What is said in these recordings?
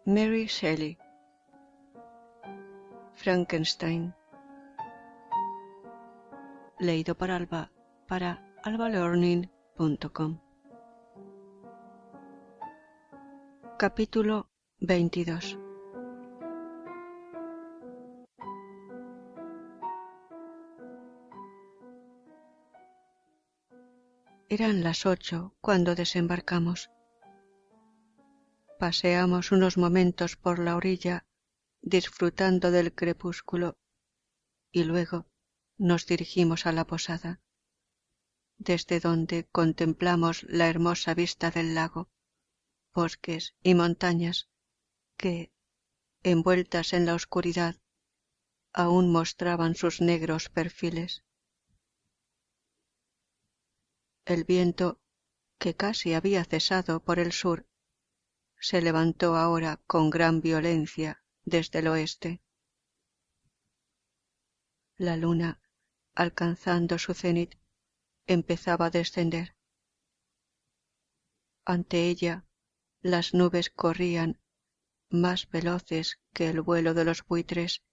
Mary Shelley. Frankenstein. Leído por Alba para albalearning.com. Capítulo 22. Eran las 8 cuando desembarcamos. Paseamos unos momentos por la orilla, disfrutando del crepúsculo, y luego nos dirigimos a la posada, desde donde contemplamos la hermosa vista del lago, bosques y montañas que, envueltas en la oscuridad, aún mostraban sus negros perfiles. El viento, que casi había cesado por el sur, se levantó ahora con gran violencia desde el oeste. La luna, alcanzando su cenit, empezaba a descender. Ante ella, las nubes corrían más veloces que el vuelo de los buitres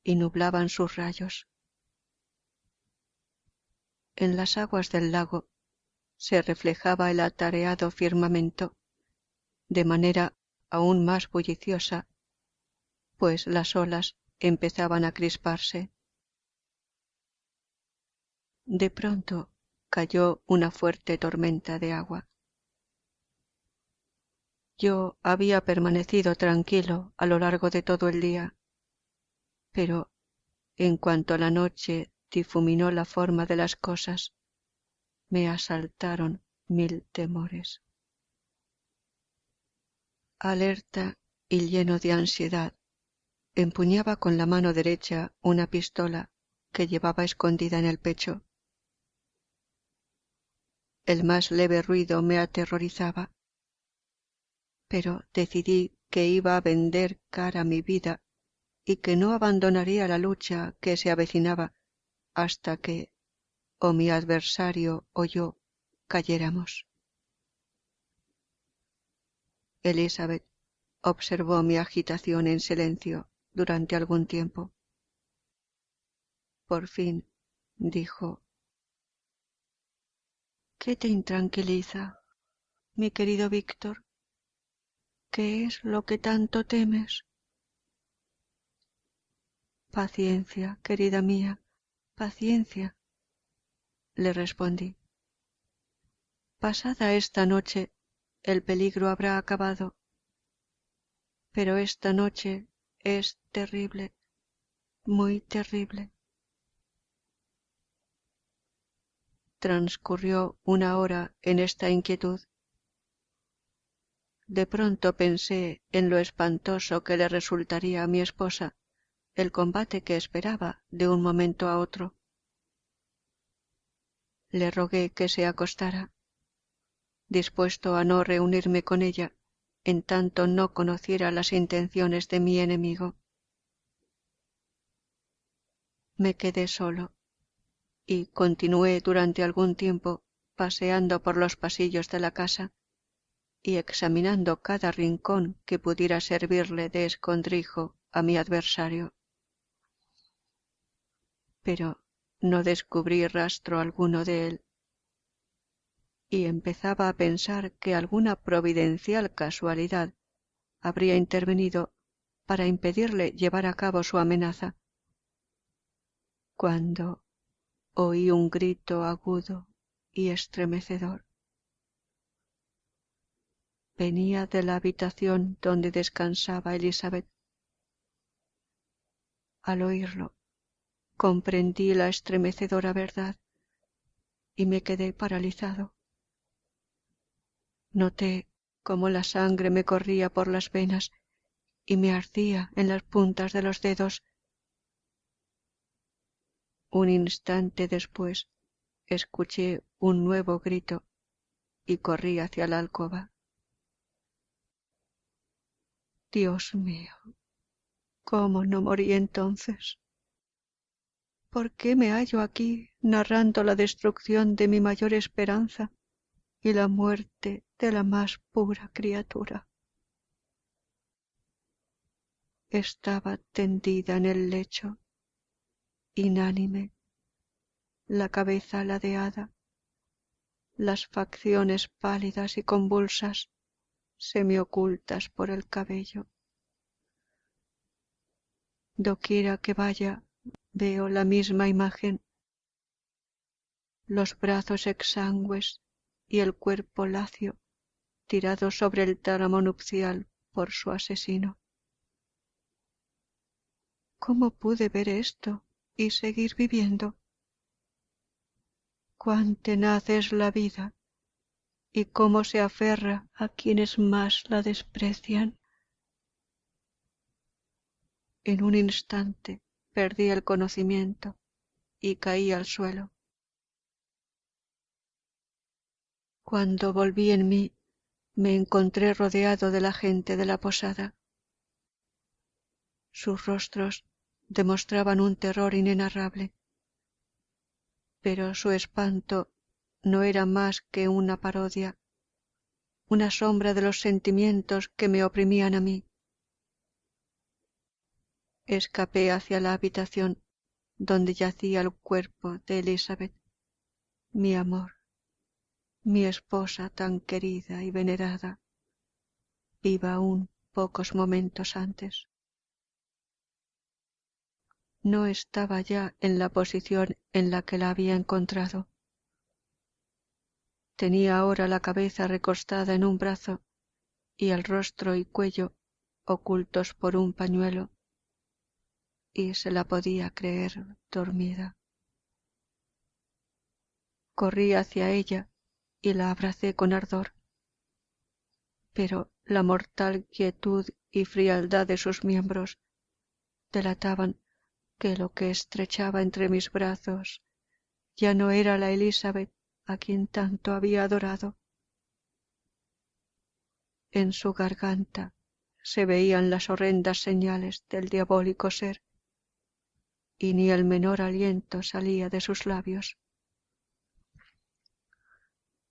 y nublaban sus rayos. En las aguas del lago se reflejaba el atareado firmamento de manera aún más bulliciosa, pues las olas empezaban a crisparse. De pronto cayó una fuerte tormenta de agua. Yo había permanecido tranquilo a lo largo de todo el día, pero en cuanto la noche difuminó la forma de las cosas, me asaltaron 1000 temores. Alerta y lleno de ansiedad, empuñaba con la mano derecha una pistola que llevaba escondida en el pecho. El más leve ruido me aterrorizaba, pero decidí que iba a vender cara mi vida y que no abandonaría la lucha que se avecinaba hasta que o mi adversario o yo cayéramos. Elizabeth observó mi agitación en silencio durante algún tiempo. Por fin dijo: ¿Qué te intranquiliza, mi querido Víctor? ¿Qué es lo que tanto temes? Paciencia, querida mía, paciencia, le respondí. Pasada esta noche, el peligro habrá acabado. Pero esta noche es terrible, muy terrible. Transcurrió una hora en esta inquietud. De pronto pensé en lo espantoso que le resultaría a mi esposa el combate que esperaba de un momento a otro. Le rogué que se acostara, dispuesto a no reunirme con ella en tanto no conociera las intenciones de mi enemigo. Me quedé solo y continué durante algún tiempo paseando por los pasillos de la casa y examinando cada rincón que pudiera servirle de escondrijo a mi adversario. Pero no descubrí rastro alguno de él, y empezaba a pensar que alguna providencial casualidad habría intervenido para impedirle llevar a cabo su amenaza, cuando oí un grito agudo y estremecedor. Venía de la habitación donde descansaba Elizabeth. Al oírlo, comprendí la estremecedora verdad y me quedé paralizado. Noté cómo la sangre me corría por las venas y me ardía en las puntas de los dedos. Un instante después escuché un nuevo grito y corrí hacia la alcoba. Dios mío, ¿cómo no morí entonces? ¿Por qué me hallo aquí narrando la destrucción de mi mayor esperanza y la muerte de la más pura criatura? estaba tendida en el lecho, inánime, la cabeza ladeada, las facciones pálidas y convulsas, semiocultas por el cabello. Doquiera que vaya, veo la misma imagen, los brazos exangües y el cuerpo lacio tirado sobre el tálamo nupcial por su asesino. ¿Cómo pude ver esto y seguir viviendo? Cuán tenaz es la vida y cómo se aferra a quienes más la desprecian. En un instante perdí el conocimiento y caí al suelo. Cuando volví en mí, me encontré rodeado de la gente de la posada. Sus rostros demostraban un terror inenarrable, pero su espanto no era más que una parodia, una sombra de los sentimientos que me oprimían a mí. Escapé hacia la habitación donde yacía el cuerpo de Elizabeth, mi amor, mi esposa tan querida y venerada, viva aún pocos momentos antes. No estaba ya en la posición en la que la había encontrado. Tenía ahora la cabeza recostada en un brazo y el rostro y cuello ocultos por un pañuelo, y se la podía creer dormida. Corrí hacia ella y la abracé con ardor, pero la mortal quietud y frialdad de sus miembros delataban que lo que estrechaba entre mis brazos ya no era la Elizabeth a quien tanto había adorado. En su garganta se veían las horrendas señales del diabólico ser, y ni el menor aliento salía de sus labios.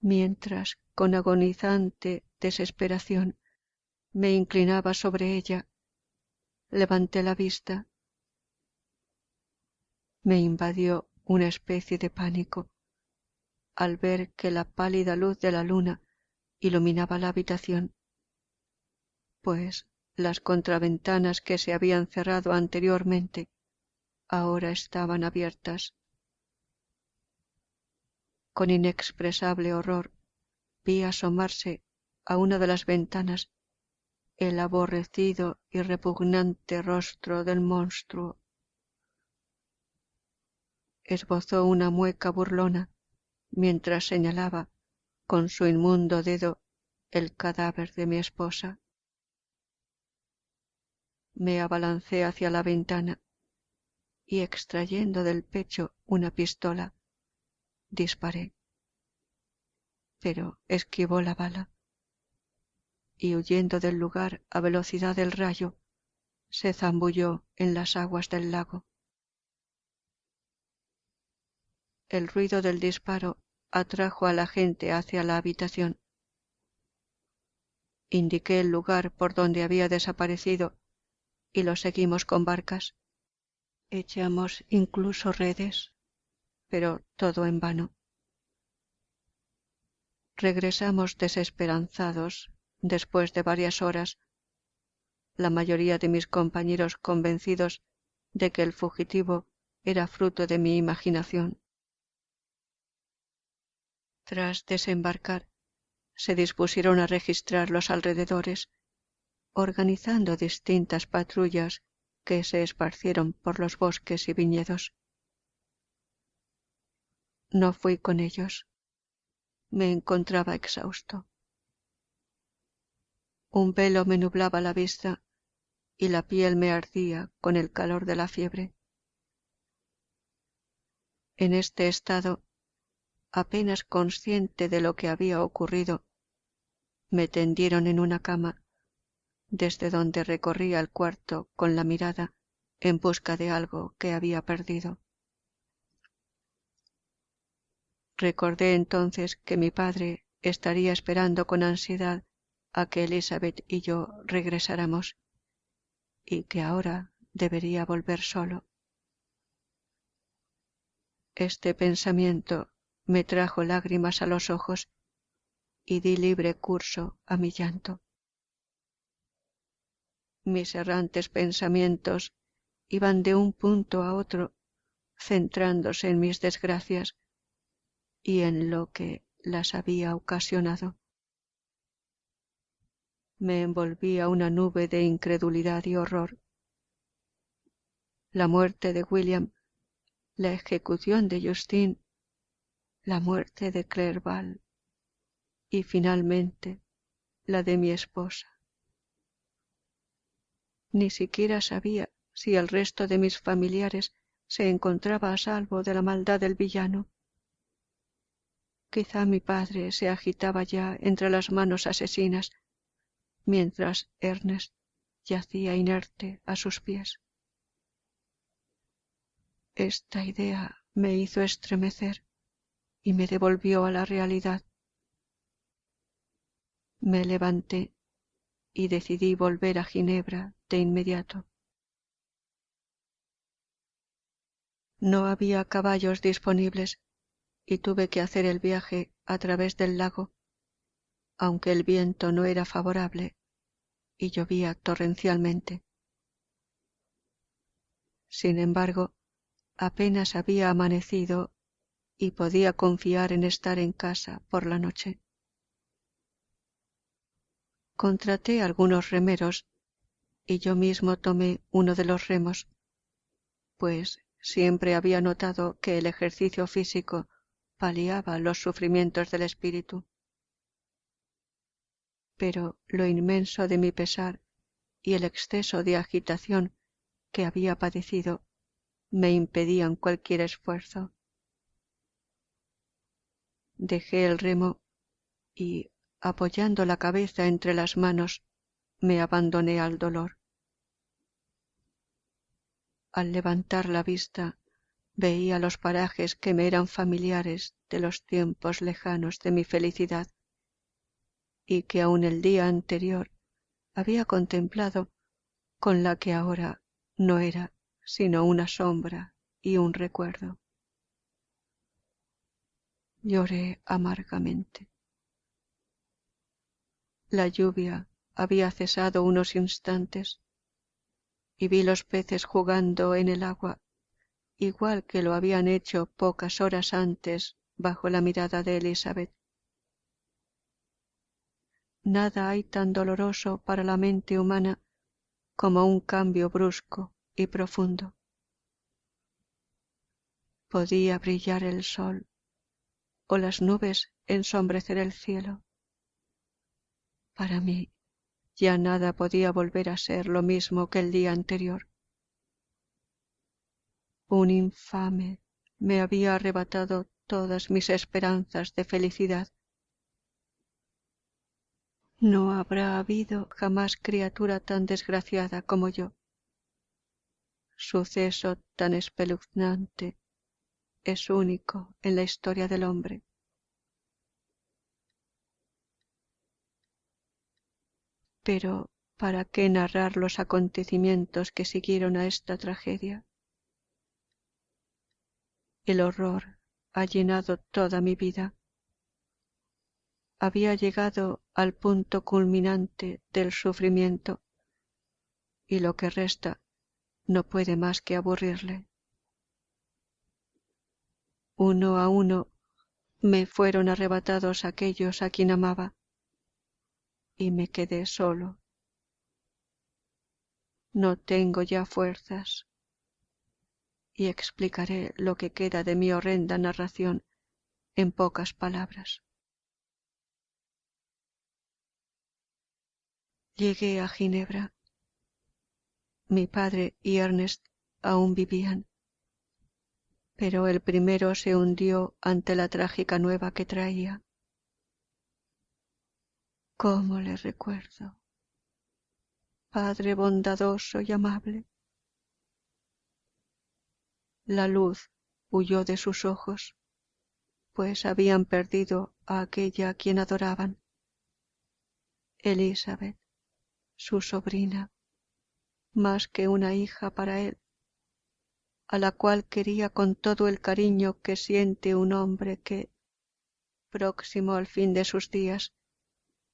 Mientras, con agonizante desesperación, me inclinaba sobre ella, levanté la vista. Me invadió una especie de pánico al ver que la pálida luz de la luna iluminaba la habitación, pues las contraventanas que se habían cerrado anteriormente ahora estaban abiertas. Con inexpresable horror vi asomarse a una de las ventanas el aborrecido y repugnante rostro del monstruo. Esbozó una mueca burlona mientras señalaba con su inmundo dedo el cadáver de mi esposa. Me abalancé hacia la ventana y, extrayendo del pecho una pistola, disparé, pero esquivó la bala y, huyendo del lugar a velocidad del rayo, se zambulló en las aguas del lago. El ruido del disparo atrajo a la gente hacia la habitación. Indiqué el lugar por donde había desaparecido y lo seguimos con barcas. Echamos incluso redes, pero todo en vano. Regresamos desesperanzados después de varias horas, la mayoría de mis compañeros convencidos de que el fugitivo era fruto de mi imaginación. Tras desembarcar, se dispusieron a registrar los alrededores, organizando distintas patrullas que se esparcieron por los bosques y viñedos. No fui con ellos. Me encontraba exhausto. Un velo me nublaba la vista y la piel me ardía con el calor de la fiebre. En este estado, apenas consciente de lo que había ocurrido, me tendieron en una cama, desde donde recorría el cuarto con la mirada en busca de algo que había perdido. Recordé entonces que mi padre estaría esperando con ansiedad a que Elizabeth y yo regresáramos, y que ahora debería volver solo. Este pensamiento me trajo lágrimas a los ojos y di libre curso a mi llanto. Mis errantes pensamientos iban de un punto a otro, centrándose en mis desgracias y en lo que las había ocasionado. Me envolvía una nube de incredulidad y horror. La muerte de William, la ejecución de Justine, la muerte de Clerval y finalmente la de mi esposa. Ni siquiera sabía si el resto de mis familiares se encontraba a salvo de la maldad del villano. Quizá mi padre se agitaba ya entre las manos asesinas, mientras Ernest yacía inerte a sus pies. Esta idea me hizo estremecer y me devolvió a la realidad. Me levanté y decidí volver a Ginebra de inmediato. No había caballos disponibles y tuve que hacer el viaje a través del lago, aunque el viento no era favorable y llovía torrencialmente. Sin embargo, apenas había amanecido y podía confiar en estar en casa por la noche. Contraté algunos remeros y yo mismo tomé uno de los remos, pues siempre había notado que el ejercicio físico paliaba los sufrimientos del espíritu. Pero lo inmenso de mi pesar y el exceso de agitación que había padecido me impedían cualquier esfuerzo. Dejé el remo y, apoyando la cabeza entre las manos, me abandoné al dolor. Al levantar la vista, veía los parajes que me eran familiares de los tiempos lejanos de mi felicidad y que aun el día anterior había contemplado con la que ahora no era sino una sombra y un recuerdo. Lloré amargamente. La lluvia había cesado unos instantes y vi los peces jugando en el agua, igual que lo habían hecho pocas horas antes bajo la mirada de Elizabeth. Nada hay tan doloroso para la mente humana como un cambio brusco y profundo. Podía brillar el sol o las nubes ensombrecer el cielo. Para mí ya nada podía volver a ser lo mismo que el día anterior. Un infame me había arrebatado todas mis esperanzas de felicidad. No habrá habido jamás criatura tan desgraciada como yo. Suceso tan espeluznante es único en la historia del hombre. Pero, ¿para qué narrar los acontecimientos que siguieron a esta tragedia? El horror ha llenado toda mi vida. Había llegado al punto culminante del sufrimiento y lo que resta no puede más que aburrirle. Uno a uno me fueron arrebatados aquellos a quien amaba y me quedé solo. No tengo ya fuerzas y explicaré lo que queda de mi horrenda narración en pocas palabras. Llegué a Ginebra. Mi padre y Ernest aún vivían, pero el primero se hundió ante la trágica nueva que traía. ¿Cómo le recuerdo? Padre bondadoso y amable. La luz huyó de sus ojos, pues habían perdido a aquella a quien adoraban. Elizabeth, su sobrina, más que una hija para él, a la cual quería con todo el cariño que siente un hombre que, próximo al fin de sus días,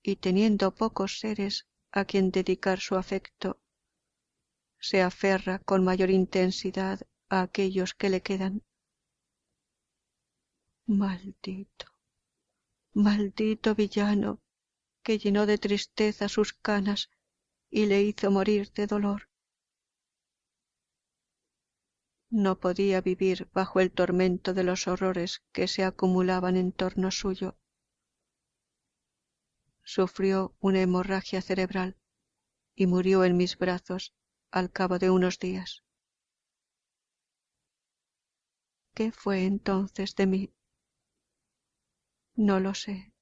y teniendo pocos seres a quien dedicar su afecto, se aferra con mayor intensidad a aquellos que le quedan. Maldito, maldito villano, que llenó de tristeza sus canas y le hizo morir de dolor. No podía vivir bajo el tormento de los horrores que se acumulaban en torno suyo. Sufrió una hemorragia cerebral y murió en mis brazos al cabo de unos días. ¿Qué fue entonces de mí? No lo sé.